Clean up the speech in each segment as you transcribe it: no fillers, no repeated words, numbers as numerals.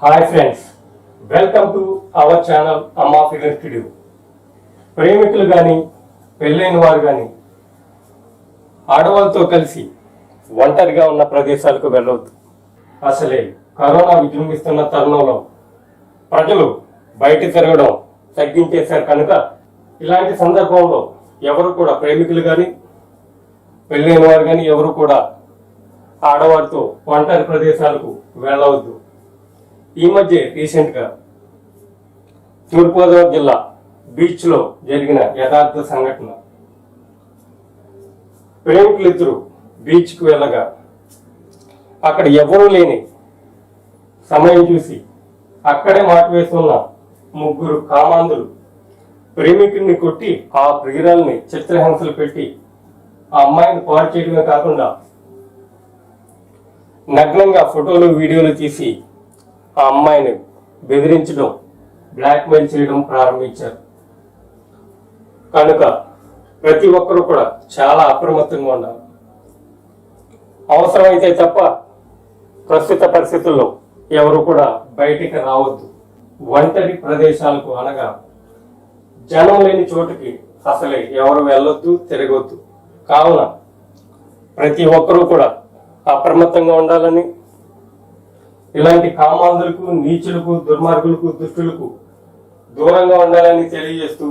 Hi friends, welcome to our channel అమ్మా figure studio. ప్రేమికులు కానీ పెళ్ళైన వారు కానీ ఆడవాళ్ళతో కలిసి ఒంటరిగా ఉన్న ప్రదేశాలకు వెళ్ళవద్దు. అసలే కరోనా విజృంభిస్తున్న తరుణంలో ప్రజలు బయట తిరగడం తగ్గించేశారు కనుక ఇలాంటి సందర్భంలో ఎవరు కూడా ప్రేమికులు కానీ పెళ్ళైన వారు కానీ ఎవరు కూడా ఆడవారితో ఒంటరి ప్రదేశాలకు వెళ్ళవద్దు. ఈ మధ్య రీసెంట్గా తూర్పుగోదావరి జిల్లా బీచ్లో జరిగిన యథార్థ సంఘటన. ప్రేమికులిద్దరూ బీచ్కు వెళ్ళగా అక్కడ ఎవరూ లేని సమయం చూసి అక్కడే మాట వేస్తున్న ముగ్గురు కామాంధులు ప్రేమికుడిని కొట్టి ఆ ప్రియురాల్ని చిత్రహింసలు పెట్టి ఆ అమ్మాయిని పాడు చేయడమే కాకుండా నగ్నంగా ఫోటోలు వీడియోలు తీసి ఆ అమ్మాయిని బెదిరించడం, బ్లాక్మెయిల్ చేయడం ప్రారంభించారు. కనుక ప్రతి ఒక్కరూ కూడా చాలా అప్రమత్తంగా ఉండాలి. అవసరమైతే తప్ప ప్రస్తుత పరిస్థితుల్లో ఎవరు కూడా బయటికి రావద్దు. ఒంటరి ప్రదేశాలకు అనగా జనం లేని చోటుకి అసలే ఎవరు వెళ్ళొద్దు, తిరగొద్దు. కావున ప్రతి ఒక్కరూ కూడా అప్రమత్తంగా ఉండాలని, ఇలాంటి కామాంధులకు, నీచులకు, దుర్మార్గులకు, దుష్టులకు దూరంగా ఉండాలని తెలియజేస్తూ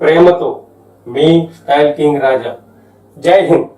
ప్రేమతో మీ స్టైల్ కింగ్ రాజా. జై హింద్.